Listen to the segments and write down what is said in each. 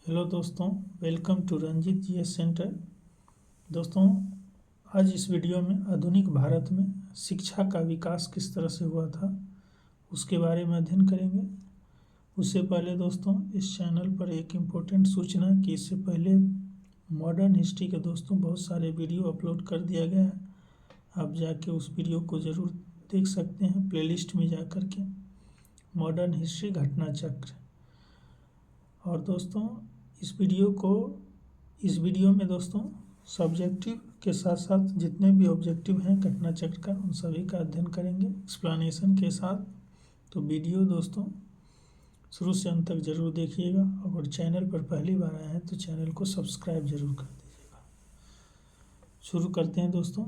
Hello दोस्तों, welcome to Ranjit GS centre. दोस्तों, आज इस वीडियो में आधुनिक भारत में शिक्षा का विकास किस तरह से हुआ था उसके बारे में अध्ययन करेंगे। उससे पहले दोस्तों, इस चैनल पर एक इम्पोर्टेंट सूचना कि इससे पहले मॉडर्न हिस्ट्री के दोस्तों बहुत सारे वीडियो अपलोड कर दिया गया है। आप जाके उस वीडियो को ज़रूर देख सकते हैं प्लेलिस्ट में जा कर के, मॉडर्न हिस्ट्री घटना चक्र। और दोस्तों, इस वीडियो में दोस्तों सब्जेक्टिव के साथ साथ जितने भी ऑब्जेक्टिव हैं घटना चक्र का, उन सभी का अध्ययन करेंगे एक्सप्लेनेशन के साथ। तो वीडियो दोस्तों शुरू से अंत तक जरूर देखिएगा। अगर चैनल पर पहली बार आए हैं तो चैनल को सब्सक्राइब जरूर कर दीजिएगा। शुरू करते हैं दोस्तों।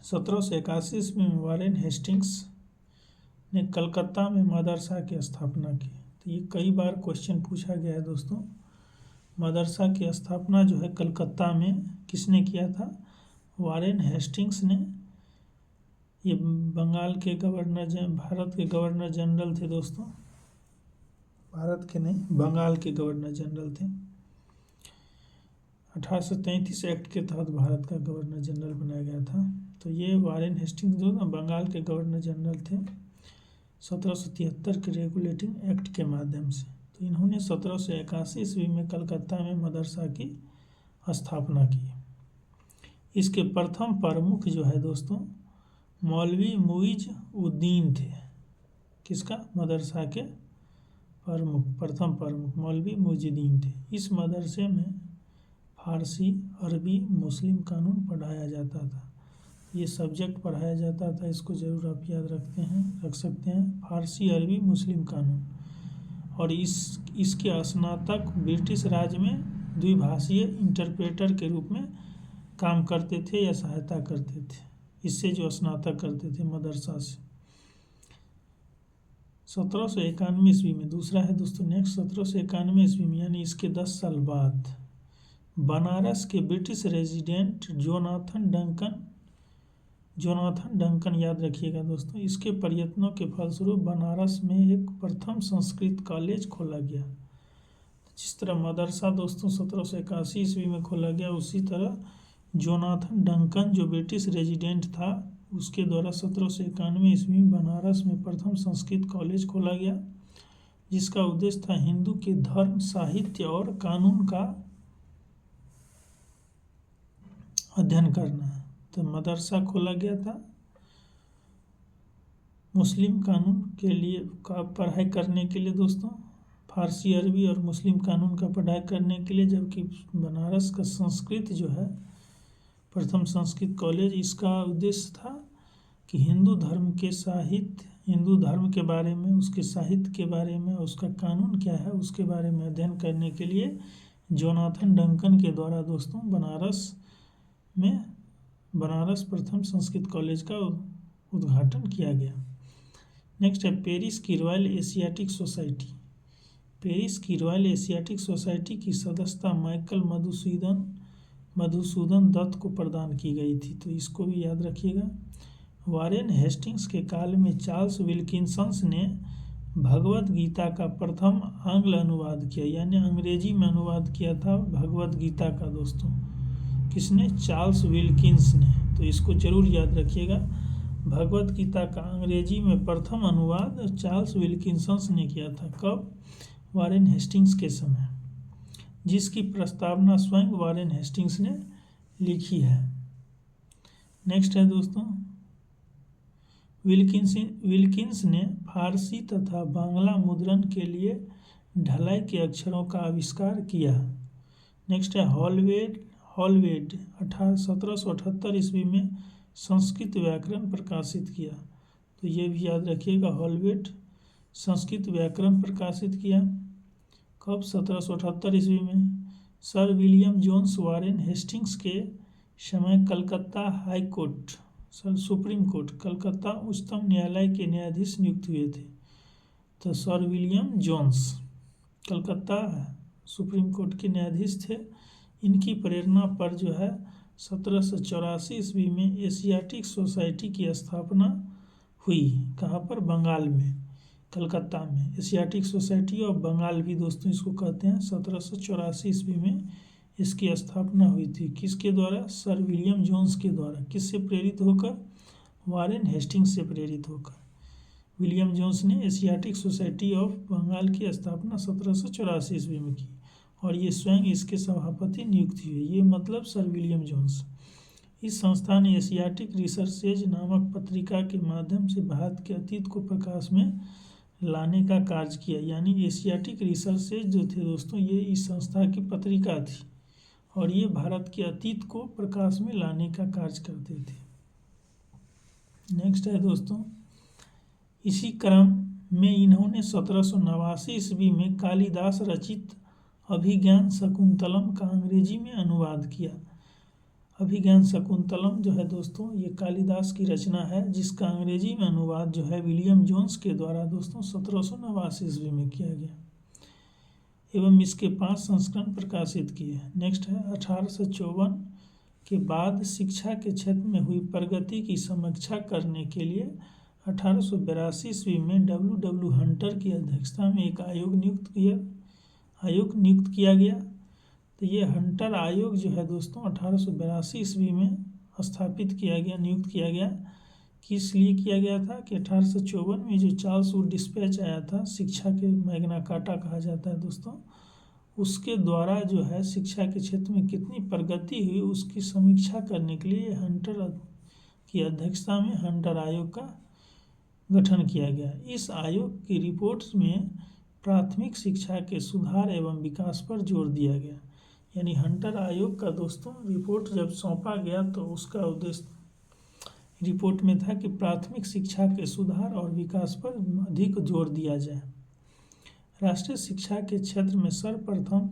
1781 ईस्वी में वारेन हेस्टिंग्स ने कलकत्ता में मदरसा की स्थापना की। तो ये कई बार क्वेश्चन पूछा गया है दोस्तों। मदरसा की स्थापना जो है कलकत्ता में किसने किया था? वारेन हेस्टिंग्स ने। ये बंगाल के भारत के गवर्नर जनरल थे दोस्तों। भारत के नहीं, बंगाल के गवर्नर जनरल थे। 1833 एक्ट के तहत भारत का गवर्नर जनरल बनाया गया था। तो ये वारेन हेस्टिंग्स जो बंगाल के गवर्नर जनरल थे 1773 के रेगुलेटिंग एक्ट के माध्यम से। तो इन्होंने 1781 ईस्वी में कलकत्ता में मदरसा की स्थापना की। इसके प्रथम प्रमुख जो है दोस्तों मौलवी मुइज उद्दीन थे। किसका? मदरसा के प्रथम प्रमुख मौलवी मुइजुद्दीन थे। इस मदरसे में फारसी, अरबी, मुस्लिम कानून पढ़ाया जाता था। ये सब्जेक्ट पढ़ाया जाता था, इसको ज़रूर आप याद रख सकते हैं। फारसी, अरबी, मुस्लिम कानून। और इसके स्नातक ब्रिटिश राज में द्विभाषीय इंटरप्रेटर के रूप में काम करते थे या सहायता करते थे। इससे जो स्नातक करते थे मदरसा से। 1791 ईस्वी में दूसरा है दोस्तों नेक्स्ट। 1791 ईस्वी में यानी इसके 10 साल बाद बनारस के ब्रिटिश रेजिडेंट जोनाथन डंकन याद रखिएगा दोस्तों। इसके प्रयत्नों के फलस्वरूप बनारस में एक प्रथम संस्कृत कॉलेज खोला गया। जिस तरह मदरसा दोस्तों 1781 ईस्वी में खोला गया, उसी तरह जोनाथन डंकन जो ब्रिटिश रेजिडेंट था उसके द्वारा 1791 ईस्वी में बनारस में प्रथम संस्कृत कॉलेज खोला गया, जिसका उद्देश्य था हिंदू के धर्म, साहित्य और कानून का अध्ययन करना। तो मदरसा खोला गया था मुस्लिम कानून के लिए का पढ़ाई करने के लिए दोस्तों, फारसी, अरबी और मुस्लिम कानून का पढ़ाई करने के लिए। जबकि बनारस का संस्कृत जो है प्रथम संस्कृत कॉलेज, इसका उद्देश्य था कि हिंदू धर्म के बारे में, उसके साहित्य के बारे में, उसका कानून क्या है उसके बारे में अध्ययन करने के लिए जोनाथन डंकन के द्वारा दोस्तों बनारस प्रथम संस्कृत कॉलेज का उद्घाटन किया गया। नेक्स्ट है पेरिस की रॉयल एशियाटिक सोसाइटी। पेरिस की रॉयल एशियाटिक सोसाइटी की सदस्यता माइकल मधुसूदन दत्त को प्रदान की गई थी। तो इसको भी याद रखिएगा। वारेन हेस्टिंग्स के काल में चार्ल्स विल्किंसन ने भगवद गीता का प्रथम आंग्ल अनुवाद किया, यानी अंग्रेजी में अनुवाद किया था भगवद गीता का दोस्तों। किसने? चार्ल्स विल्किंस ने। तो इसको जरूर याद रखिएगा। भगवद गीता का अंग्रेजी में प्रथम अनुवाद चार्ल्स विल्किंसन ने किया था। कब? वारेन हेस्टिंग्स के समय, जिसकी प्रस्तावना स्वयं वारेन हेस्टिंग्स ने लिखी है। नेक्स्ट है दोस्तों विल्किंस ने फारसी तथा बांग्ला मुद्रण के लिए ढलाई के अक्षरों का आविष्कार किया। नेक्स्ट है हॉलवेड 1778 ईस्वी में संस्कृत व्याकरण प्रकाशित किया। तो ये भी याद रखिएगा, हॉलवेड संस्कृत व्याकरण प्रकाशित किया। कब? 1778 ईस्वी में। Sir William Jones Warren Hastings के समय Calcutta high court supreme court Calcutta उच्चतम न्यायालय के न्यायाधीश नियुक्त हुए थे। तो sir William Jones Calcutta supreme court के न्यायाधीश थे। इनकी प्रेरणा पर जो है 1784 ईस्वी में एशियाटिक सोसाइटी की स्थापना हुई। कहाँ पर? बंगाल में। कलकत्ता में। एशियाटिक सोसाइटी ऑफ बंगाल भी दोस्तों इसको कहते हैं। 1784 ईस्वी में इसकी स्थापना हुई थी। किसके द्वारा? सर विलियम जोन्स के द्वारा। किससे प्रेरित होकर? वारेन हेस्टिंग्स से प्रेरित होकर विलियम जोन्स ने एशियाटिक सोसाइटी ऑफ बंगाल की स्थापना 1784 ईस्वी में की और ये स्वयं इसके सभापति नियुक्त हुए। ये मतलब सर विलियम जोन्स। इस संस्था ने एशियाटिक रिसर्चेज नामक पत्रिका के माध्यम से भारत के अतीत को प्रकाश में लाने का कार्य किया। यानी एशियाटिक रिसर्चेज जो थे दोस्तों, ये इस संस्था की पत्रिका थी और ये भारत के अतीत को प्रकाश में लाने का कार्य करते थे। नेक्स्ट है दोस्तों, इसी क्रम में इन्होंने 1789 ईस्वी में कालिदास रचित अभिज्ञान शकुंतलम का अंग्रेजी में अनुवाद किया। अभिज्ञान शकुंतलम जो है दोस्तों, ये कालिदास की रचना है जिसका अंग्रेजी में अनुवाद जो है विलियम जोन्स के द्वारा दोस्तों 1789 ईस्वी में किया गया एवं इसके 5 संस्करण प्रकाशित किए। नेक्स्ट है 1854 के बाद शिक्षा के क्षेत्र में हुई प्रगति की समीक्षा करने के लिए 1882 ईस्वी में W. हंटर की अध्यक्षता में एक आयोग नियुक्त किया गया। तो ये हंटर आयोग जो है दोस्तों 1882 ईस्वी में नियुक्त किया गया। किस लिए किया गया था कि 1854 में जो चार्ल्स वुड डिस्पैच आया था, शिक्षा के मैग्ना कार्टा कहा जाता है दोस्तों, उसके द्वारा जो है शिक्षा के क्षेत्र में कितनी प्रगति हुई उसकी समीक्षा करने के लिए हंटर की अध्यक्षता में हंटर आयोग का गठन किया गया। इस आयोग की रिपोर्ट में प्राथमिक शिक्षा के सुधार एवं विकास पर जोर दिया गया। यानी हंटर आयोग का दोस्तों रिपोर्ट जब सौंपा गया तो उसका उद्देश्य रिपोर्ट में था कि प्राथमिक शिक्षा के सुधार और विकास पर अधिक जोर दिया जाए। राष्ट्रीय शिक्षा के क्षेत्र में सर्वप्रथम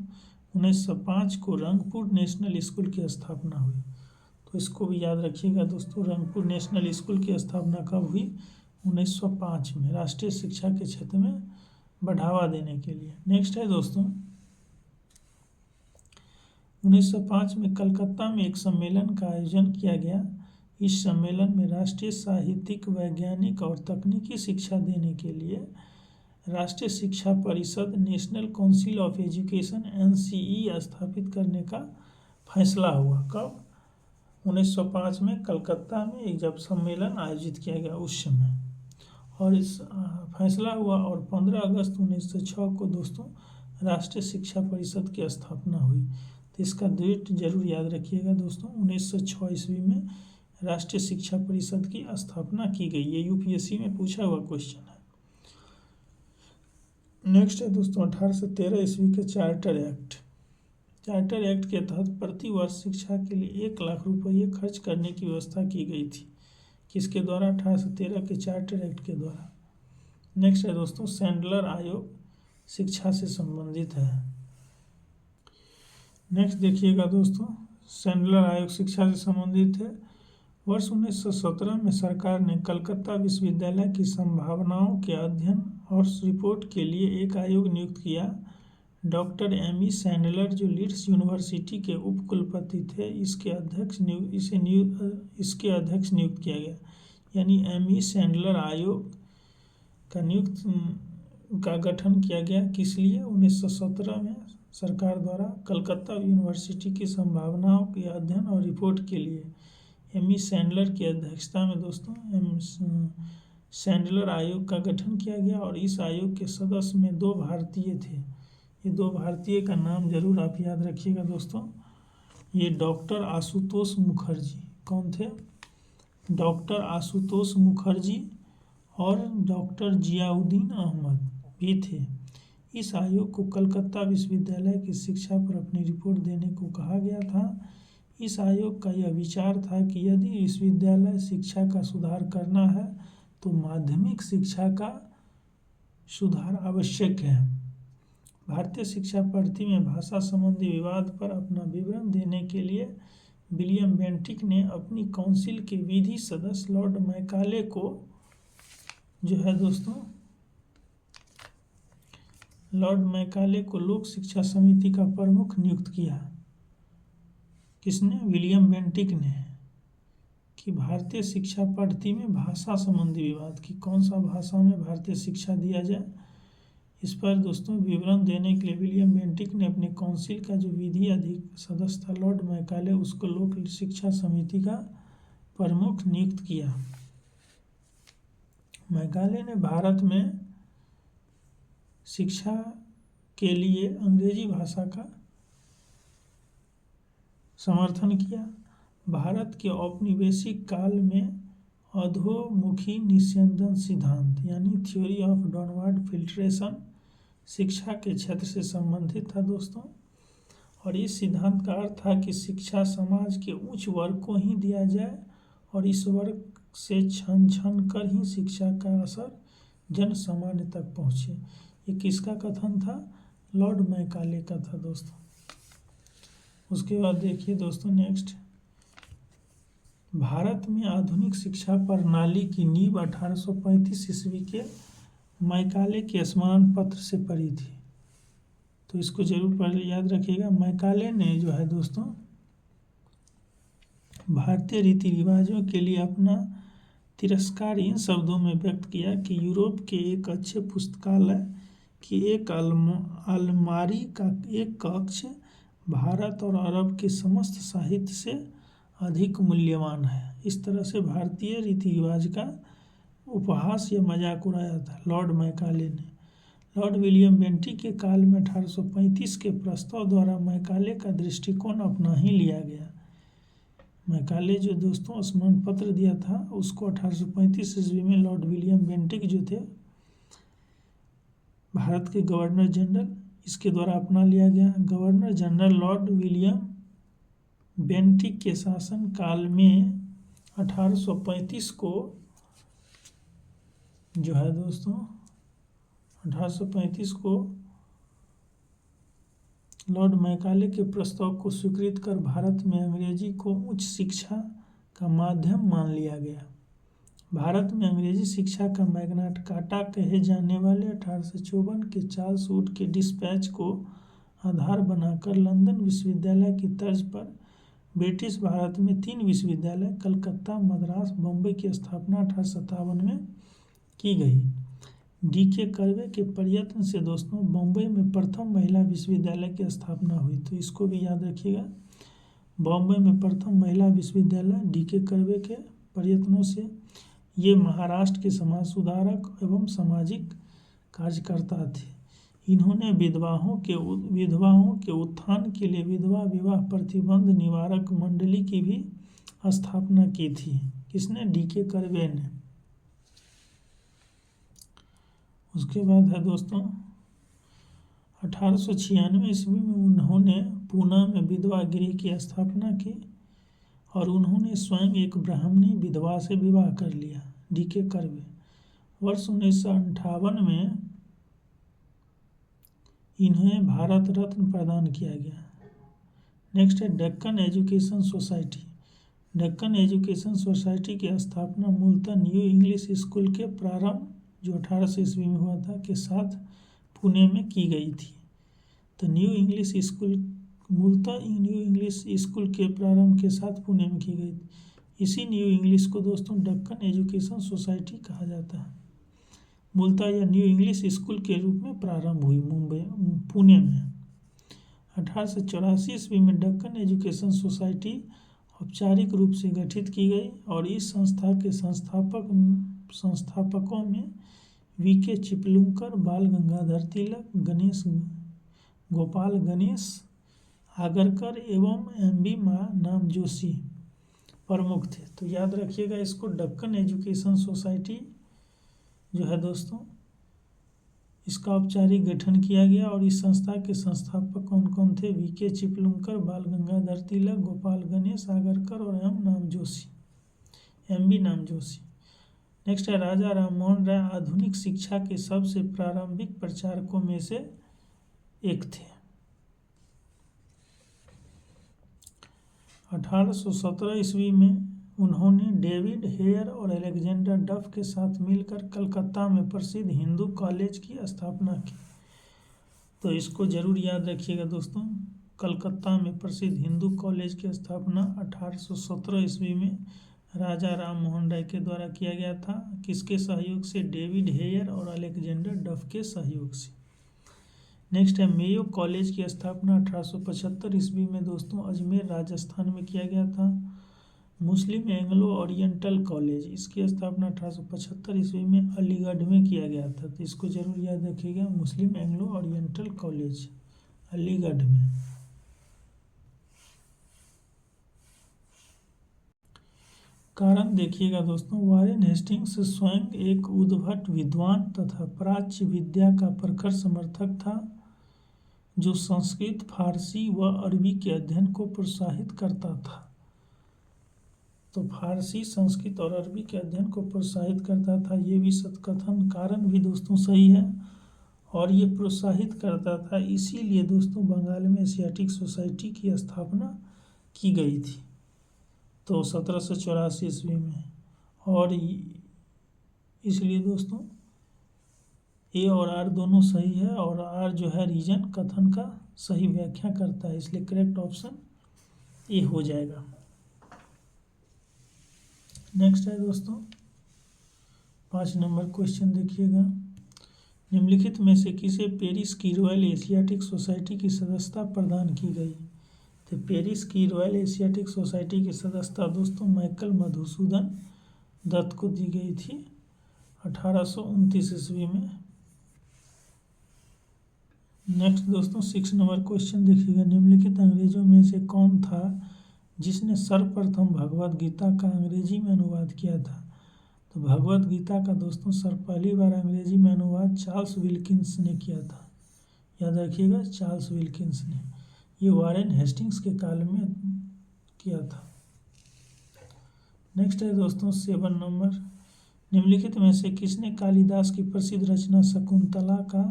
1905 को रंगपुर नेशनल स्कूल की स्थापना हुई। तो इसको भी याद रखिएगा दोस्तों, रंगपुर नेशनल स्कूल की स्थापना कब हुई? 1905 में, राष्ट्रीय शिक्षा के क्षेत्र में बढ़ावा देने के लिए। नेक्स्ट है दोस्तों, 1905 में कलकत्ता में एक सम्मेलन का आयोजन किया गया। इस सम्मेलन में राष्ट्रीय साहित्यिक, वैज्ञानिक और तकनीकी शिक्षा देने के लिए राष्ट्रीय शिक्षा परिषद national council of education NCE स्थापित करने का फैसला हुआ। कब? 1905 में कलकत्ता में एक जब सम्मेलन आयोजित किया गया उस समय, और इस फैसला हुआ और 15 अगस्त 1906 को दोस्तों राष्ट्रीय शिक्षा परिषद की स्थापना हुई। तो इसका डेट जरूर याद रखिएगा दोस्तों, 1906 ईस्वी में राष्ट्रीय शिक्षा परिषद की स्थापना की गई। ये UPSC में पूछा हुआ क्वेश्चन है। नेक्स्ट है दोस्तों 1813 ईस्वी के चार्टर एक्ट के तहत प्रति वर्ष शिक्षा के लिए 1 लाख रुपये खर्च करने की व्यवस्था की गई थी। किसके द्वारा? 1813 के चार्टर एक्ट के द्वारा। नेक्स्ट है दोस्तों सैंडलर आयोग शिक्षा से संबंधित है। नेक्स्ट देखिएगा दोस्तों, सैंडलर आयोग शिक्षा से संबंधित है। वर्ष 1917 में सरकार ने कलकत्ता विश्वविद्यालय की संभावनाओं के अध्ययन और रिपोर्ट के लिए एक आयोग नियुक्त किया। Doctor M.E. सैंडलर जो लीड्स यूनिवर्सिटी के उपकुलपति थे, इसके अध्यक्ष नियुक्त किया गया। यानी M.E. सैंडलर आयोग का गठन किया गया। किस लिए? 1917 में सरकार द्वारा कलकत्ता यूनिवर्सिटी की संभावनाओं के अध्ययन और रिपोर्ट के लिए M.E. सैंडलर की अध्यक्षता में दोस्तों सैंडलर आयोग का गठन किया गया और इस आयोग के सदस्य में 2 भारतीय थे। ये 2 भारतीय का नाम जरूर आप याद रखिएगा दोस्तों। ये डॉक्टर आशुतोष मुखर्जी। कौन थे? डॉक्टर आशुतोष मुखर्जी और डॉक्टर जियाउद्दीन अहमद भी थे। इस आयोग को कलकत्ता विश्वविद्यालय की शिक्षा पर अपनी रिपोर्ट देने को कहा गया था। इस आयोग का यह विचार था कि यदि विश्वविद्यालय शिक्षा का सुधार करना है तो माध्यमिक शिक्षा का सुधार आवश्यक है। भारतीय शिक्षा पद्धति में भाषा संबंधी विवाद पर अपना विवरण देने के लिए विलियम बेंटिक ने अपनी काउंसिल के विधि सदस्य लॉर्ड मैकाले को जो है दोस्तों लोक शिक्षा समिति का प्रमुख नियुक्त किया। किसने? विलियम बेंटिक ने। कि भारतीय शिक्षा पद्धति में भाषा संबंधी विवाद, कि कौन सा भाषा में भारतीय शिक्षा दिया जाए। इस पर दोस्तों विवरण देने के लिए विलियम बेंटिक ने अपने काउंसिल का जो विधि अधिक सदस्य था लॉर्ड मैकाले, उसको लोक शिक्षा समिति का प्रमुख नियुक्त किया। मैकाले ने भारत में शिक्षा के लिए अंग्रेजी भाषा का समर्थन किया। भारत के औपनिवेशिक काल में अधोमुखी निस्यंदन सिद्धांत यानी थ्योरी ऑफ डाउनवर्ड फिल्ट्रेशन शिक्षा के क्षेत्र से संबंधित था दोस्तों। और इस सिद्धांत का अर्थ था कि शिक्षा समाज के उच्च वर्ग को ही दिया जाए और इस वर्ग से छन छन कर ही शिक्षा का असर जन सामान्य तक पहुँचे। ये किसका कथन था? लॉर्ड मैकाले का था दोस्तों। उसके बाद देखिए दोस्तों नेक्स्ट, भारत में आधुनिक शिक्षा प्रणाली की नींव 1835 ईस्वी के मैकाले के स्मरण पत्र से पड़ी थी। तो इसको जरूर पहले याद रखिएगा। मैकाले ने जो है दोस्तों भारतीय रीति रिवाजों के लिए अपना तिरस्कार इन शब्दों में व्यक्त किया कि यूरोप के एक अच्छे पुस्तकालय की एक अलमारी का एक कक्ष भारत और अरब के समस्त साहित्य से अधिक मूल्यवान है। इस तरह से भारतीय रीति रिवाज का उपहास या मजाक उड़ाया था लॉर्ड मैकाले ने। लॉर्ड विलियम बेंटिक के काल में 1835 के प्रस्ताव द्वारा मैकाले का दृष्टिकोण अपना ही लिया गया। मैकाले जो दोस्तों स्मरण पत्र दिया था उसको 1835 ईस्वी में लॉर्ड विलियम बेंटिक जो थे भारत के गवर्नर जनरल, इसके द्वारा अपना लिया गया। Governor general Lord William Bentinck के शासन काल में 1835 को जो है दोस्तों 1835 को लॉर्ड मैकाले के प्रस्ताव को स्वीकृत कर भारत में अंग्रेजी को उच्च शिक्षा का माध्यम मान लिया गया। भारत में अंग्रेजी शिक्षा का मैग्ना कार्टा कहे जाने वाले 1854 के चार्ल्स वुड के डिस्पैच को आधार बनाकर लंदन विश्वविद्यालय की तर्ज पर ब्रिटिश भारत में 3 विश्वविद्यालय कलकत्ता, मद्रास, बम्बई की स्थापना 1857 में की गई। D.K. कर्वे के प्रयत्न से दोस्तों बम्बई में प्रथम महिला विश्वविद्यालय की स्थापना हुई। तो इसको भी याद रखिएगा। बम्बई में प्रथम महिला विश्वविद्यालय D.K. कर्वे के प्रयत्नों से। ये महाराष्ट्र के समाज सुधारक एवं सामाजिक कार्यकर्ता थे। इन्होंने विधवाओं के उत्थान के लिए विधवा विवाह प्रतिबंध निवारक मंडली की भी स्थापना की थी। किसने? D.K. कर्वे ने। उसके बाद है दोस्तों 1896 ईस्वी में उन्होंने पूना में विधवा गृह की स्थापना की और उन्होंने स्वयं एक ब्राह्मणी विधवा से विवाह कर लिया। D.K. कर्वे। वर्ष 1958 में इन्हें भारत रत्न प्रदान किया गया। नेक्स्ट है Deccan education society. Deccan education society की स्थापना मूलतः न्यू इंग्लिश स्कूल के प्रारंभ जो 1800 ईस्वी में हुआ था के साथ पुणे में की गई थी। तो न्यू इंग्लिश स्कूल मूलतः न्यू इंग्लिश स्कूल के प्रारंभ के साथ पुणे में की गई थी। इसी न्यू इंग्लिश को दोस्तों डेक्कन एजुकेशन सोसाइटी कहा जाता है। मूलतः यह न्यू इंग्लिश स्कूल के रूप में प्रारंभ हुई पुणे में। 1884 ईस्वी में डेक्कन एजुकेशन सोसाइटी औपचारिक रूप से गठित की गई और इस संस्था के संस्थापकों में V.K. चिपलुंकर, बाल गंगाधर तिलक, गणेश गोपाल गणेश आगरकर एवं M.B. नाम जोशी प्रमुख थे। तो याद रखिएगा इसको। डेक्कन एजुकेशन सोसाइटी जो है दोस्तों इसका औपचारिक गठन किया गया और इस संस्था के संस्थापक कौन कौन थे? V.K. चिपलुंकर, बाल गंगाधर तिलक, गोपाल गणेश आगरकर और M.B. नाम जोशी। नेक्स्ट है राजा राममोहन राय आधुनिक शिक्षा के सबसे प्रारंभिक प्रचारकों में से एक थे। 1817 ईस्वी में उन्होंने डेविड हेयर और अलेक्जेंडर डफ के साथ मिलकर कलकत्ता में प्रसिद्ध हिंदू कॉलेज की स्थापना की। तो इसको जरूर याद रखिएगा दोस्तों। कलकत्ता में प्रसिद्ध हिंदू कॉलेज की स्थापना 1817 ईस्वी में राजा राम मोहन राय के द्वारा किया गया था। किसके सहयोग से? डेविड हेयर और अलेक्जेंडर डफ के सहयोग से। नेक्स्ट है मेयो कॉलेज की स्थापना 1875 ईस्वी में दोस्तों अजमेर राजस्थान में किया गया था। मुस्लिम एंग्लो ओरिएंटल कॉलेज, इसकी स्थापना 1875 ईस्वी में अलीगढ़ में किया गया था। तो इसको जरूर याद रखिएगा, मुस्लिम एंग्लो ओरिएंटल कॉलेज अलीगढ़ में। कारण देखिएगा दोस्तों, वारेन हेस्टिंग्स स्वयं एक उद्भट विद्वान तथा प्राच्य विद्या का प्रखर समर्थक था, जो संस्कृत, फारसी व अरबी के अध्ययन को प्रोत्साहित करता था। तो फारसी, संस्कृत और अरबी के अध्ययन को प्रोत्साहित करता था, ये भी सत्कथन कारण भी दोस्तों सही है। और ये प्रोत्साहित करता था, इसीलिए दोस्तों बंगाल में एशियाटिक सोसाइटी की स्थापना की गई थी, तो 1784 ईस्वी में। और इसलिए दोस्तों ए और आर दोनों सही है, और आर जो है रीजन कथन का सही व्याख्या करता है, इसलिए करेक्ट ऑप्शन ए हो जाएगा। नेक्स्ट है दोस्तों 5 नंबर क्वेश्चन देखिएगा। निम्नलिखित में से किसे पेरिस की रॉयल एशियाटिक सोसाइटी की सदस्यता प्रदान की गई? तो पेरिस की रॉयल एशियाटिक सोसाइटी की सदस्यता दोस्तों माइकल मधुसूदन दत्त को दी गई थी 1829 ईस्वी में। नेक्स्ट दोस्तों 6 नंबर क्वेश्चन देखिएगा। निम्नलिखित अंग्रेजों में से कौन था जिसने सर्वप्रथम भगवद गीता का अंग्रेजी में अनुवाद किया था? तो भगवद गीता का दोस्तों पहली बार अंग्रेजी में अनुवाद चार्ल्स विल्किंस ने किया था। याद रखिएगा, चार्ल्स विल्किंस ने। ये वारेन हेस्टिंग्स के काल में किया था। नेक्स्ट है दोस्तों 7 नंबर। निम्नलिखित में से किसने कालिदास की प्रसिद्ध रचना शकुंतला का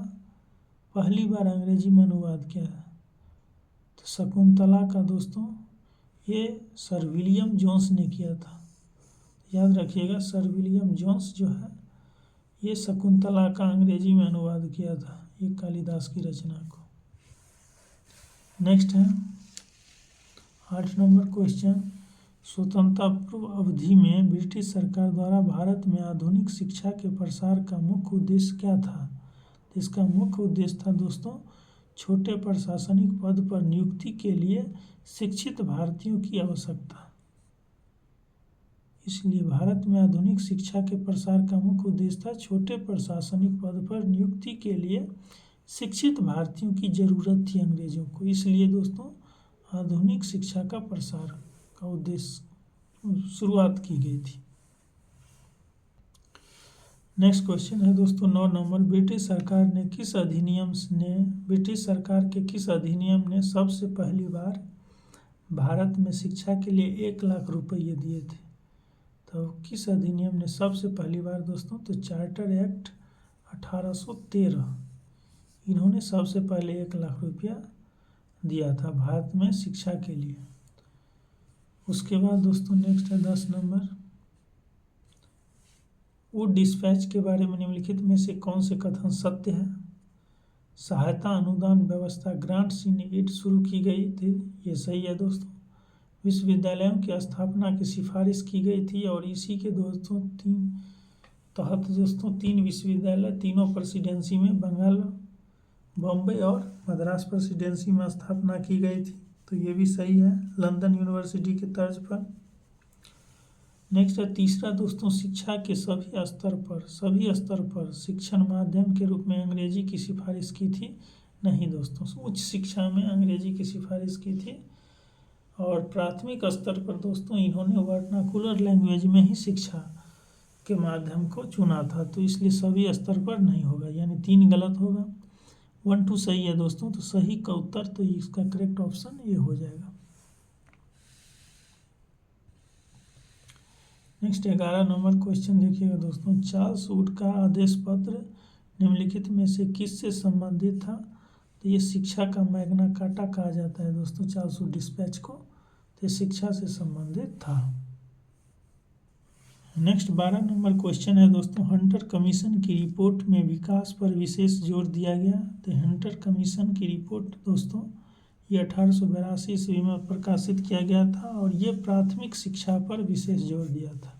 पहली बार अंग्रेजी में अनुवाद किया है? तो शकुंतला का दोस्तों ये सर विलियम जोन्स ने किया था। याद रखिएगा, सर विलियम जोन्स जो है ये शकुंतला का अंग्रेजी में अनुवाद किया था, ये कालिदास की रचना को। नेक्स्ट है 8 नंबर क्वेश्चन। स्वतंत्रता पूर्व अवधि में ब्रिटिश सरकार द्वारा भारत में आधुनिक शिक्षा के प्रसार का मुख्य उद्देश्य क्या था? इसका मुख्य उद्देश्य था दोस्तों छोटे प्रशासनिक पद पर नियुक्ति के लिए शिक्षित भारतीयों की आवश्यकता। इसलिए भारत में आधुनिक शिक्षा के प्रसार का मुख्य उद्देश्य था छोटे प्रशासनिक पद पर नियुक्ति के लिए शिक्षित भारतीयों की जरूरत थी अंग्रेजों को, इसलिए दोस्तों आधुनिक शिक्षा का प्रसार का उद्देश्य शुरुआत की गई थी। नेक्स्ट क्वेश्चन है दोस्तों 9 नंबर। ब्रिटिश सरकार के किस अधिनियम ने सबसे पहली बार भारत में शिक्षा के लिए 1 लाख रुपये दिए थे? तो किस अधिनियम ने सबसे पहली बार दोस्तों? तो चार्टर एक्ट 1813, इन्होंने सबसे पहले 1 लाख रुपया दिया था भारत में शिक्षा के लिए। उसके बाद दोस्तों नेक्स्ट है 10 नंबर। वुड डिस्पैच के बारे में निम्नलिखित में से कौन से कथन सत्य है? सहायता अनुदान व्यवस्था ग्रांट्स इन एड शुरू की गई थी, ये सही है दोस्तों। विश्वविद्यालयों की स्थापना की सिफारिश की गई थी, और इसी के दोस्तों 3 विश्वविद्यालय तीनों प्रेसिडेंसी में, बंगाल, बॉम्बे और मद्रास प्रेसिडेंसी में स्थापना की गई थी, तो ये भी सही है लंदन यूनिवर्सिटी के तर्ज पर। नेक्स्ट है तीसरा दोस्तों, शिक्षा के सभी स्तर पर शिक्षण माध्यम के रूप में अंग्रेजी की सिफारिश की थी? नहीं दोस्तों, उच्च शिक्षा में अंग्रेजी की सिफारिश की थी, और प्राथमिक स्तर पर दोस्तों इन्होंने वर्नाकुलर लैंग्वेज में ही शिक्षा के माध्यम को चुना था, तो इसलिए सभी स्तर पर नहीं होगा, यानी 3 गलत होगा, 1 2 सही है दोस्तों। तो सही का उत्तर, तो इसका करेक्ट ऑप्शन ये हो जाएगा। नेक्स्ट 11 नंबर क्वेश्चन देखिएगा दोस्तों। चार्ल्स वुड का आदेश पत्र निम्नलिखित में से किससे संबंधित था? तो ये शिक्षा का मैग्ना कार्टा कहा जाता है दोस्तों चार्ल्स वुड डिस्पैच को, तो शिक्षा से संबंधित था। नेक्स्ट 12 नंबर क्वेश्चन है दोस्तों। हंटर कमीशन की रिपोर्ट में विकास पर विशेष जोर दिया गया, तो हंटर कमीशन की रिपोर्ट दोस्तों ये 1882 ईस्वी में प्रकाशित किया गया था और ये प्राथमिक शिक्षा पर विशेष जोर दिया था,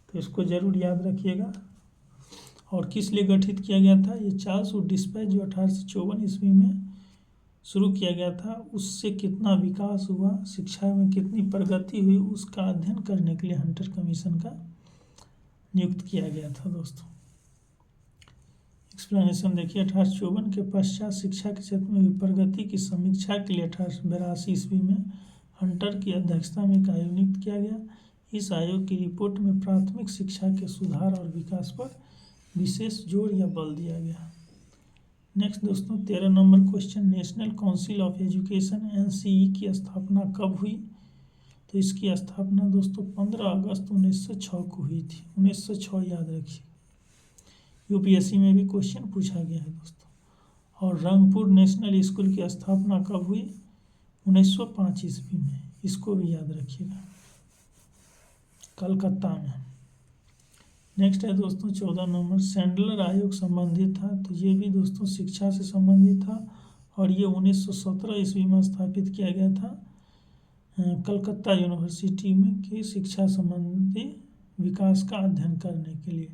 तो इसको जरूर याद रखिएगा। और किस लिए गठित किया गया था? ये चार्ल्स वुड डिस्पैच जो 1854 ईस्वी में शुरू किया गया था, उससे कितना विकास हुआ, शिक्षा में कितनी प्रगति हुई, उसका अध्ययन करने के लिए हंटर कमीशन का नियुक्त किया गया था दोस्तों। एक्सप्लेनेशन देखिए, 1854 के पश्चात शिक्षा के क्षेत्र में हुई प्रगति की समीक्षा के लिए 1882 ईस्वी में हंटर की अध्यक्षता में एक आयोग नियुक्त किया गया। इस आयोग की रिपोर्ट में प्राथमिक शिक्षा के सुधार और विकास पर विशेष जोर या बल दिया गया। नेक्स्ट दोस्तों 13 नंबर question, national council of education NCE की स्थापना कब हुई? तो इसकी स्थापना दोस्तों 15 अगस्त 1906 को हुई थी। 1906 याद रखिए, यूपीएससी में भी क्वेश्चन पूछा गया है दोस्तों। और रंगपुर नेशनल स्कूल की स्थापना कब हुई? 1905 ईस्वी में, इसको भी याद रखिएगा, कलकत्ता में। नेक्स्ट है दोस्तों 14 नंबर, सैंडलर आयोग संबंधित था, तो ये भी दोस्तों शिक्षा से संबंधित था और ये 1917 ईस्वी में स्थापित किया गया था कलकत्ता यूनिवर्सिटी में कि शिक्षा संबंधी विकास का अध्ययन करने के लिए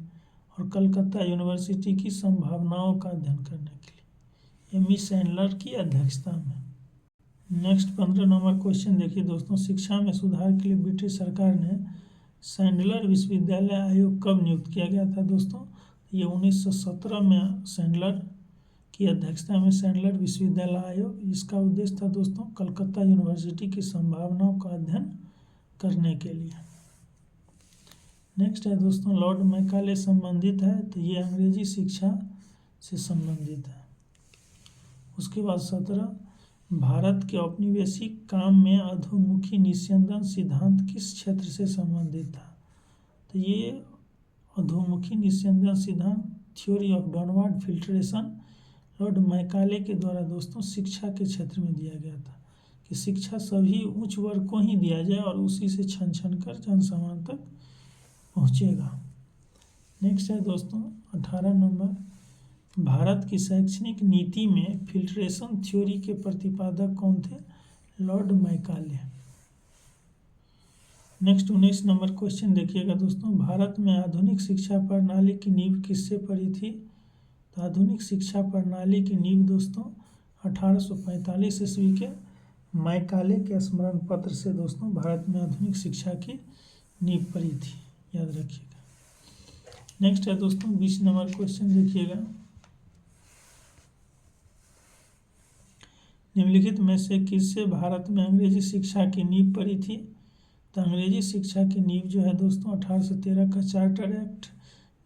और कलकत्ता यूनिवर्सिटी की संभावनाओं का अध्ययन करने के लिए, एम ई सैंडलर की अध्यक्षता में। नेक्स्ट 15 नंबर क्वेश्चन देखिए दोस्तों, शिक्षा में सुधार के लिए ब्रिटिश सरकार ने सैंडलर विश्वविद्यालय आयोग कब नियुक्त किया गया था दोस्तों? ये 1917 में सैंडलर की अध्यक्षता में सैंडलर विश्वविद्यालय आयोग, इसका उद्देश्य था दोस्तों कलकत्ता यूनिवर्सिटी की संभावनाओं का अध्ययन करने के लिए। नेक्स्ट है दोस्तों लॉर्ड मैकाले संबंधित है, तो ये अंग्रेजी शिक्षा से संबंधित है। उसके बाद 17, भारत के औपनिवेशिक काम में अधोमुखी निस्यंदन सिद्धांत किस क्षेत्र से संबंधित था? तो ये अधोमुखी निस्यंदन सिद्धांत, theory of downward filtration, Lord Macaulay के द्वारा दोस्तों शिक्षा के क्षेत्र में दिया गया था कि शिक्षा सभी उच्च वर्ग को ही दिया जाए और उसी से छन छन कर जनसामान्य तक पहुँचेगा। नेक्स्ट है दोस्तों 18 नंबर, भारत की शैक्षणिक नीति में फिल्ट्रेशन थ्योरी के प्रतिपादक कौन थे? Lord Macaulay. Next 19 number question देखिएगा दोस्तों, भारत में आधुनिक शिक्षा प्रणाली की नींव किससे पड़ी थी? तो आधुनिक शिक्षा प्रणाली की नींव दोस्तों 1845 ईस्वी के मैकाले के स्मरण पत्र से दोस्तों भारत में आधुनिक शिक्षा की नींव पड़ी थी, याद रखिएगा। नेक्स्ट है दोस्तों 20 नंबर क्वेश्चन देखिएगा, निम्नलिखित में से किससे भारत में अंग्रेजी शिक्षा की नींव पड़ी थी? तो अंग्रेजी शिक्षा की नींव जो है दोस्तों 1813 का charter act,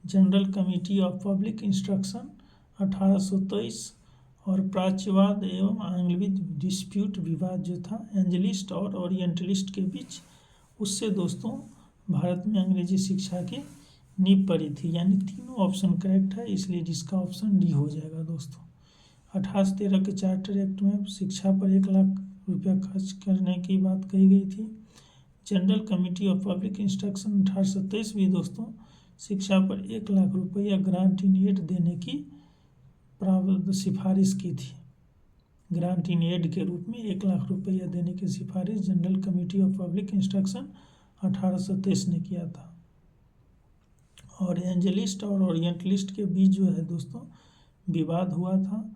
general committee of public instruction 1823 और प्राच्यवाद एवं आंग्लविद डिस्प्यूट विवाद जो था एंजलिस्ट और ओरिएंटलिस्ट के बीच, उससे दोस्तों भारत में अंग्रेजी शिक्षा की नींव पड़ी थी। यानी तीनों ऑप्शन करेक्ट है, इसलिए जिसका ऑप्शन डी हो जाएगा दोस्तों। 1813 के चार्टर एक्ट में शिक्षा पर 1 लाख रुपया खर्च करने की बात कही गई थी। General committee of public instruction 1823 भी दोस्तों शिक्षा पर 1 लाख रुपया ग्रांट इन एड देने की सिफारिश की थी। ग्रांट इन एड के रूप में 1 लाख रुपया देने की सिफारिश general committee of public instruction 1823 ने किया था। और एंजलिस्ट और ओरिएंटलिस्ट के बीच जो है दोस्तों विवाद हुआ था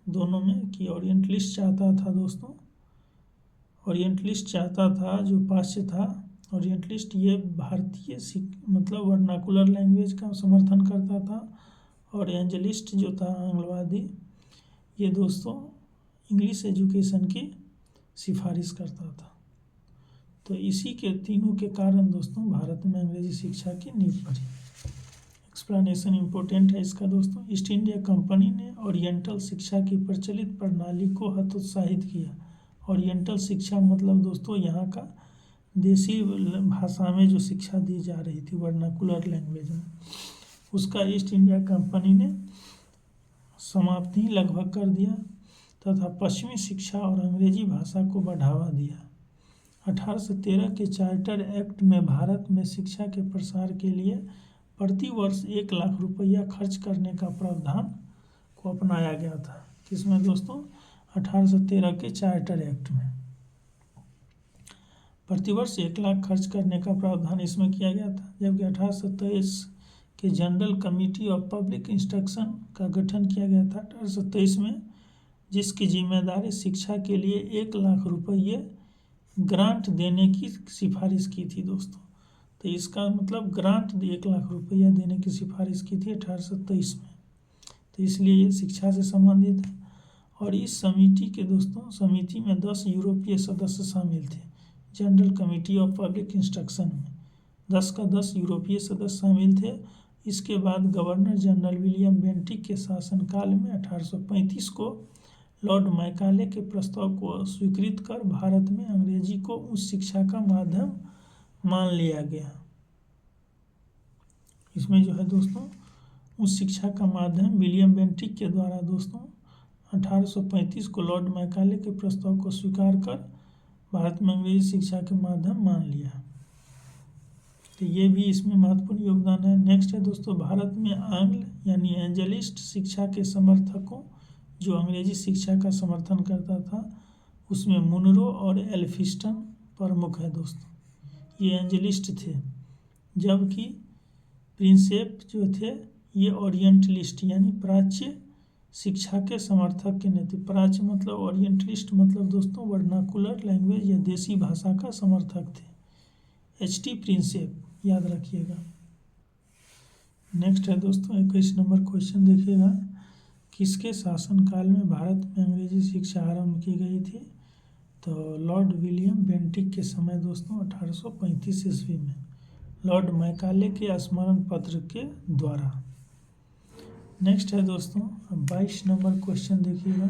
दोनों में कि ओरिएंटलिस्ट चाहता था दोस्तों, ओरिएंटलिस्ट चाहता था जो पाश्चात्य था, ओरिएंटलिस्ट ये भारतीय मतलब वर्नाकुलर लैंग्वेज का समर्थन करता था और एंजलिस्ट जो था आंग्लवादी, ये दोस्तों इंग्लिश एजुकेशन की सिफारिश करता था। तो इसी के तीनों के कारण दोस्तों भारत में अंग्रेजी शिक्षा की नींव पड़ी। एक्सप्लेनेशन इम्पोर्टेंट है इसका दोस्तों, ईस्ट इंडिया कंपनी ने ओरिएंटल शिक्षा की प्रचलित प्रणाली को हतोत्साहित किया। ओरिएंटल शिक्षा मतलब दोस्तों यहाँ का देसी भाषा में जो शिक्षा दी जा रही थी वर्नाकुलर लैंग्वेज में, उसका ईस्ट इंडिया कंपनी ने समाप्ति लगभग कर दिया तथा पश्चिमी शिक्षा और अंग्रेजी भाषा को बढ़ावा दिया। 1813 के चार्टर एक्ट में भारत में शिक्षा के प्रसार के लिए प्रति वर्ष 1 लाख रुपया खर्च करने का प्रावधान को अपनाया गया था। किसमें दोस्तों? 1813 के चार्टर एक्ट में। प्रतिवर्ष 1 लाख खर्च करने का प्रावधान इसमें किया गया था, जबकि 1823 के general committee of public instruction का गठन किया गया था 1823 में, जिसकी जिम्मेदारी शिक्षा के लिए 1 लाख रुपये ग्रांट देने की सिफारिश की थी दोस्तों। तो इसका मतलब ग्रांट 1 लाख रुपया देने की सिफारिश की थी 1823 में, तो इसलिए ये शिक्षा से संबंधित है। और इस समिति के दोस्तों समिति में 10 यूरोपीय सदस्य शामिल थे। General committee of public instruction में 10 का 10 यूरोपीय सदस्य शामिल थे। इसके बाद गवर्नर जनरल विलियम बेंटिक के शासनकाल में 1835 को लॉर्ड मैकाले के प्रस्ताव को स्वीकृत कर भारत में अंग्रेजी को उच्च शिक्षा का माध्यम मान लिया गया। इसमें जो है दोस्तों उच्च शिक्षा का माध्यम विलियम बेंटिक के द्वारा दोस्तों 1835 को लॉर्ड मैकाले के प्रस्ताव को स्वीकार कर भारत में अंग्रेजी शिक्षा के माध्यम मान लिया। तो ये भी इसमें महत्वपूर्ण योगदान है। नेक्स्ट है दोस्तों, भारत में आंग्ल यानी एंजलिस्ट शिक्षा के समर्थकों, जो अंग्रेजी शिक्षा का समर्थन करता था, उसमें मुनरो और एल्फिस्टन प्रमुख है दोस्तों, ये एंजलिस्ट थे। जबकि प्रिंसेप जो थे ये ओरिएंटलिस्ट यानी प्राच्य शिक्षा के समर्थक के नहीं थे। प्राच्य मतलब ओरिएंटलिस्ट मतलब दोस्तों वर्नाकुलर लैंग्वेज या देसी भाषा का समर्थक थे। एच टी प्रिंसेप याद रखिएगा। नेक्स्ट है दोस्तों 21 नंबर क्वेश्चन देखिएगा, किसके शासनकाल में भारत में अंग्रेजी शिक्षा आरंभ की गई थी? तो लॉर्ड विलियम बेंटिक के समय दोस्तों 1835 ईस्वी में लॉर्ड मैकाले के स्मरण पत्र के द्वारा। नेक्स्ट है दोस्तों 22 नंबर क्वेश्चन देखिएगा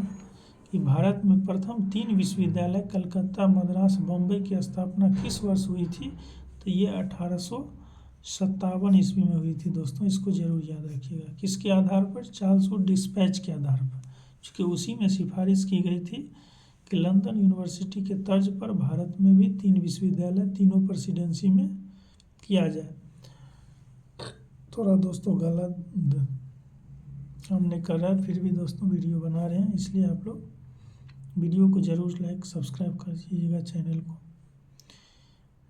कि भारत में प्रथम 3 विश्वविद्यालय कलकत्ता, मद्रास, बम्बई की स्थापना किस वर्ष हुई थी? तो ये 1857 ईस्वी में हुई थी दोस्तों, इसको जरूर याद रखिएगा। किसके आधार पर? चार्ल्स वुड डिस्पैच के आधार पर, क्योंकि उसी में सिफारिश की गई थी कि लंदन यूनिवर्सिटी के तर्ज पर भारत में भी 3 विश्वविद्यालय तीनों प्रेसिडेंसी में किया जाए। थोड़ा दोस्तों गलत हमने कर रहा है, फिर भी दोस्तों वीडियो बना रहे हैं, इसलिए आप लोग वीडियो को जरूर लाइक सब्सक्राइब कर दीजिएगा चैनल को।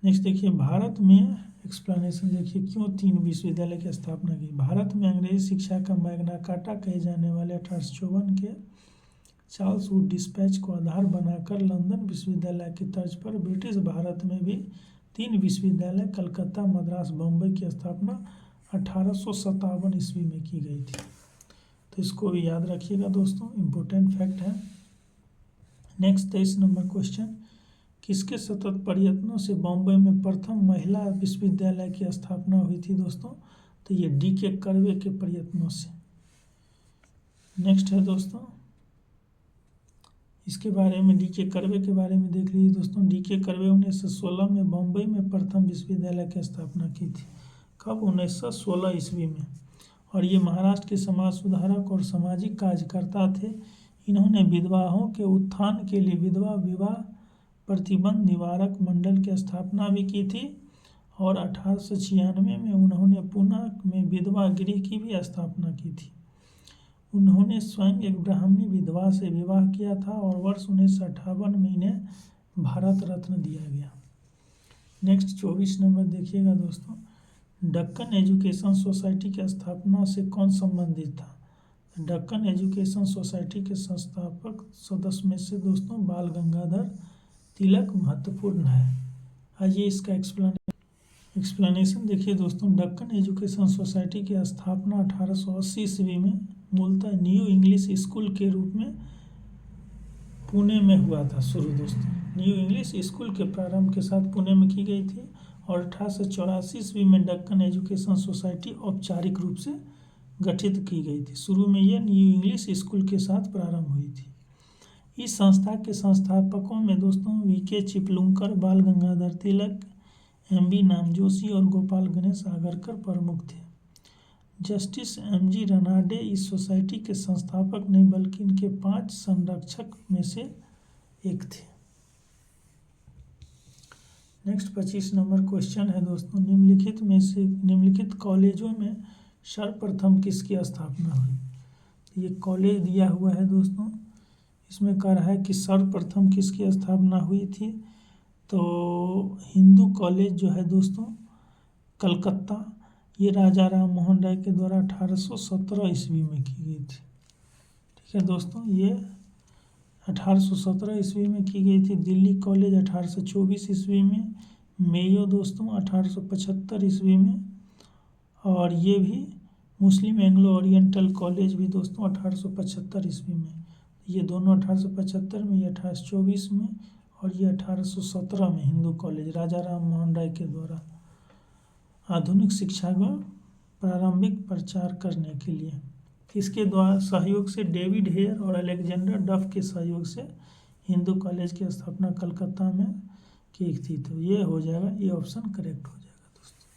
नेक्स्ट देखिए, भारत में एक्सप्लेनेशन देखिए क्यों 3 विश्वविद्यालय की स्थापना की। भारत में अंग्रेजी शिक्षा का मैग्ना कार्टा कहे जाने वाले 1854 के चार्ल्स वुड डिस्पैच को आधार बनाकर लंदन विश्वविद्यालय की तर्ज पर ब्रिटिश भारत में भी 3 विश्वविद्यालय कलकत्ता, मद्रास, बम्बई की स्थापना 1857 ईस्वी में की गई थी। तो इसको भी याद रखिएगा दोस्तों, इम्पोर्टेंट फैक्ट है। नेक्स्ट 23 नंबर क्वेश्चन, किसके सतत प्रयत्नों से बॉम्बे में प्रथम महिला विश्वविद्यालय की स्थापना हुई थी दोस्तों? तो ये डी.के. कर्वे के प्रयत्नों से। नेक्स्ट है दोस्तों, इसके बारे में डी.के. कर्वे के बारे में देख लीजिए दोस्तों। डी.के. कर्वे 1916 में बॉम्बे में प्रथम विश्वविद्यालय की स्थापना की थी। कब? 1916 ईस्वी में। और ये महाराष्ट्र के समाज सुधारक और सामाजिक कार्यकर्ता थे। इन्होंने विधवाओं के उत्थान के लिए विधवा विवाह प्रतिबंध निवारक मंडल की स्थापना भी की थी, और 1896 में उन्होंने पुणे में विधवा गृह की भी स्थापना की थी। उन्होंने स्वयं एक ब्राह्मणी विधवा से विवाह किया था और वर्ष 1958 में इन्हें भारत रत्न दिया गया। नेक्स्ट 24 नंबर देखिएगा दोस्तों, दक्कन एजुकेशन सोसाइटी की स्थापना से कौन संबंधित था? दक्कन एजुकेशन सोसाइटी के संस्थापक सदस्य में से दोस्तों बाल गंगाधर तिलक महत्वपूर्ण है। आइए इसका एक्सप्लेनेशन देखिए दोस्तों। दक्कन एजुकेशन सोसाइटी की स्थापना 1880 ईस्वी में मूलतः न्यू इंग्लिश स्कूल के रूप में पुणे में हुआ था शुरू दोस्तों। न्यू इंग्लिश स्कूल के प्रारंभ के साथ पुणे में की गई थी, और 1884 ईस्वी में दक्कन एजुकेशन सोसाइटी औपचारिक रूप से गठित की गई थी। शुरू में यह न्यू इंग्लिश स्कूल के साथ प्रारंभ हुई थी। इस संस्था के संस्थापकों में दोस्तों वी.के. चिपलुंकर, बाल गंगाधर तिलक, एम.बी. नामजोशी और गोपाल गणेश आगरकर प्रमुख थे। Justice MG. रनाडे इस सोसाइटी के संस्थापक नहीं बल्कि इनके 5 संरक्षक में से एक थे। नेक्स्ट 25 नंबर क्वेश्चन है दोस्तों, निम्नलिखित कॉलेजों में सर्वप्रथम किसकी स्थापना हुई? ये कॉलेज दिया हुआ है दोस्तों, इसमें कह रहा है कि सर्वप्रथम किसकी स्थापना हुई थी, तो हिंदू कॉलेज जो है दोस्तों कलकत्ता, ये राजा राम मोहन राय के द्वारा 1817 ईस्वी में की गई थी। ठीक है दोस्तों, ये 1817 ईस्वी में की गई थी। दिल्ली कॉलेज 1824 ईस्वी में, मेयो दोस्तों 1875 ईस्वी में, और ये भी मुस्लिम एंग्लो ओरिएंटल कॉलेज भी दोस्तों 1875 ईस्वी में। ये दोनों 1875 में, ये 1824 में, और ये 1817 में हिंदू कॉलेज राजा राम मोहन राय के द्वारा आधुनिक शिक्षा का प्रारंभिक प्रचार करने के लिए किसके द्वारा सहयोग से, डेविड हेयर और अलेक्जेंडर डफ के सहयोग से हिंदू कॉलेज की स्थापना कलकत्ता में की थी। तो ये हो जाएगा, ये ऑप्शन करेक्ट हो जाएगा दोस्तों।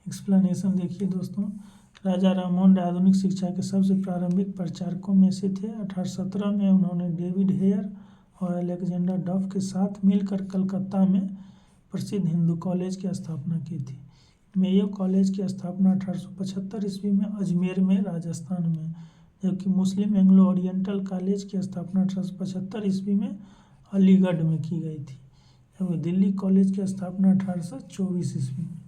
एक्सप्लेनेशन देखिए दोस्तों, राजा राम मोहन राय आधुनिक शिक्षा के सबसे प्रारंभिक प्रचारकों में से थे। 1817 में उन्होंने डेविड हेयर और अलेक्जेंडर डफ के साथ मिलकर कलकत्ता में प्रसिद्ध हिंदू कॉलेज की स्थापना की थी। मेयो कॉलेज की स्थापना 1875 ईस्वी में अजमेर में राजस्थान में, जबकि मुस्लिम एंग्लो ओरिएंटल कॉलेज की स्थापना 1875 ईस्वी में अलीगढ़ में की गई थी, जबकि दिल्ली कॉलेज की स्थापना 1824 ईस्वी में।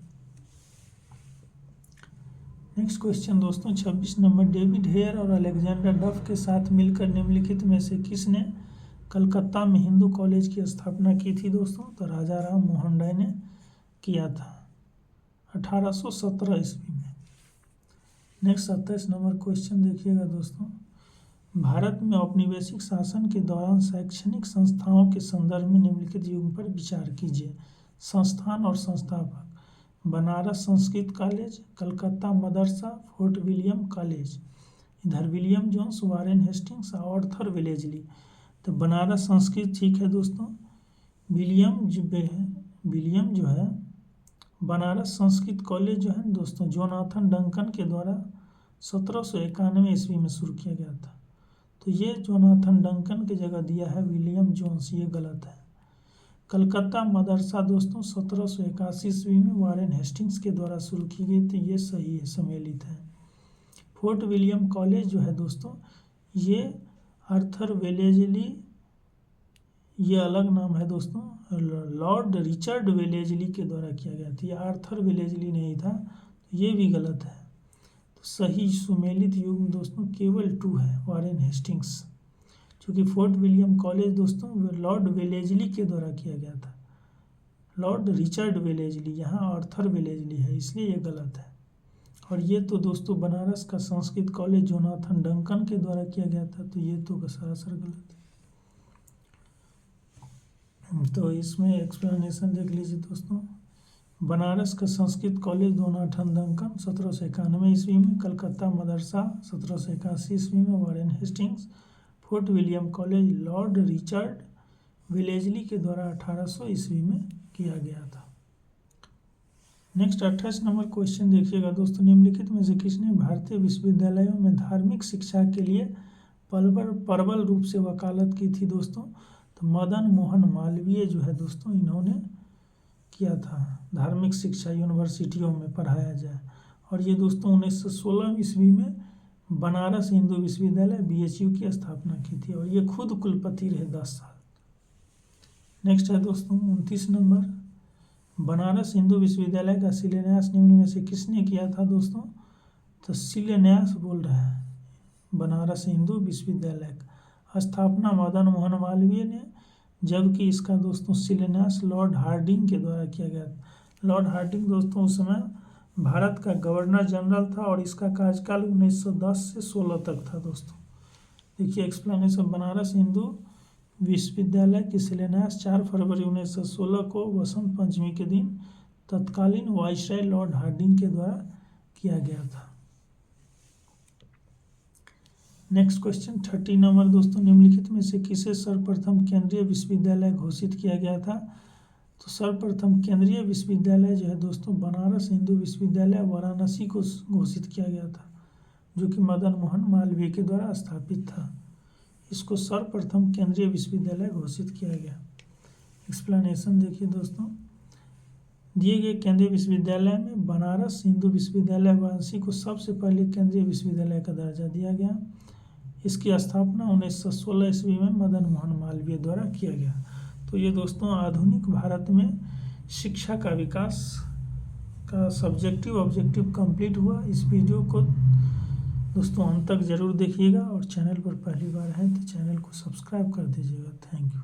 नेक्स्ट क्वेश्चन दोस्तों 26 नंबर, डेविड हेयर और अलेक्जेंडर डफ के साथ मिलकर निम्नलिखित में से किसने कलकत्ता में हिंदू कॉलेज की स्थापना की थी दोस्तों, तो राजा राम मोहन राय ने किया था 1817 ईस्वी में। नेक्स्ट 27 नंबर क्वेश्चन देखिएगा दोस्तों, भारत में औपनिवेशिक शासन के दौरान शैक्षणिक संस्थाओं के संदर्भ में निम्नलिखित युग पर विचार कीजिए। संस्थान और संस्थापक, Banaras Sanskrit college, Calcutta Madrasa, fort William college. इधर विलियम जोन्स, वारेन हेस्टिंग्स और आर्थर वेलेजली। तो बनारस संस्कृत ठीक है दोस्तों, विलियम जो है बनारस संस्कृत कॉलेज जो है दोस्तों जोनाथन डंकन के द्वारा 1791 ईस्वी में शुरू किया गया था। तो ये जोनाथन डंकन की जगह दिया है विलियम जोन्स, ये गलत है। कलकत्ता मदरसा दोस्तों 1781 ईस्वी में वारेन हेस्टिंग्स के द्वारा शुरू की गई थी, ये सही है, सम्मिलित है। फोर्ट विलियम कॉलेज जो है दोस्तों, ये आर्थर वेलेजली, ये अलग नाम है दोस्तों, लॉर्ड रिचर्ड वेलेजली के द्वारा किया गया था, ये आर्थर वेलेजली नहीं था, तो ये भी गलत है। तो सही सुमेलित युग दोस्तों केवल 2 है, वारेन हेस्टिंग्स, क्योंकि फोर्ट विलियम कॉलेज दोस्तों लॉर्ड वेलेजली के द्वारा किया गया था, लॉर्ड रिचर्ड वेलेजली, यहाँ आर्थर वेलेजली है, इसलिए ये गलत है। और ये तो दोस्तों बनारस का संस्कृत कॉलेज जोनाथन डंकन के द्वारा किया गया था, तो ये तो सरासर गलत है। तो इसमें एक्सप्लेनेशन देख लीजिए दोस्तों, बनारस का संस्कृत कॉलेज जोनाथन डंकन 1791 ईस्वी में, कलकत्ता मदरसा 1781 ईस्वी में, Warren Hastings, fort William college Lord Richard Wellesley के द्वारा 1800 ईस्वी में किया गया था। नेक्स्ट 28 नंबर क्वेश्चन देखिएगा दोस्तों, निम्नलिखित में से किसने भारतीय विश्वविद्यालयों में धार्मिक शिक्षा के लिए प्रबल रूप से वकालत की थी दोस्तों, तो मदन मोहन मालवीय जो है दोस्तों, इन्होंने किया था धार्मिक शिक्षा यूनिवर्सिटियों में पढ़ाया जाए। और ये दोस्तों 1916 ईस्वी में बनारस हिंदू विश्वविद्यालय BHU की स्थापना की थी, और ये खुद कुलपति रहे 10 साल। नेक्स्ट है दोस्तों 29 नंबर, बनारस हिंदू विश्वविद्यालय का शिलान्यास निम्न में से किसने किया था दोस्तों, तो शिलान्यास बोल रहा है बनारस हिंदू विश्वविद्यालय का स्थापना मदन मोहन मालवीय ने, जबकि इसका दोस्तों शिलान्यास लॉर्ड हार्डिंग के द्वारा किया गया था। लॉर्ड हार्डिंग दोस्तों उस समय भारत का गवर्नर जनरल था, और इसका कार्यकाल 1910 से 16 तक था दोस्तों। देखिए एक्सप्लेनेशन, बनारस हिंदू विश्वविद्यालय की शिलान्यास 4 फरवरी 1916 को वसंत पंचमी के दिन तत्कालीन वाइसराय लॉर्ड हार्डिंग के द्वारा किया गया था। नेक्स्ट क्वेश्चन 30 नंबर दोस्तों, निम्नलिखित में से किसे सर्वप्रथम केंद्रीय विश्वविद्यालय घोषित किया गया था, तो सर्वप्रथम केंद्रीय विश्वविद्यालय जो है दोस्तों बनारस हिंदू विश्वविद्यालय वाराणसी को घोषित किया गया था, जो कि मदन मोहन मालवीय के द्वारा स्थापित था। इसको सर्वप्रथम केंद्रीय विश्वविद्यालय घोषित किया गया। एक्सप्लेनेशन देखिए दोस्तों, दिए गए केंद्रीय विश्वविद्यालय में बनारस हिंदू विश्वविद्यालय वाराणसी को सबसे पहले केंद्रीय विश्वविद्यालय का दर्जा दिया गया। इसकी स्थापना 1916 ईस्वी में मदन मोहन मालवीय द्वारा किया गया। तो ये दोस्तों आधुनिक भारत में शिक्षा का विकास का सब्जेक्टिव ऑब्जेक्टिव कंप्लीट हुआ। इस वीडियो को दोस्तों अंत तक ज़रूर देखिएगा और चैनल पर पहली बार हैं तो चैनल को सब्सक्राइब कर दीजिएगा। Thank you.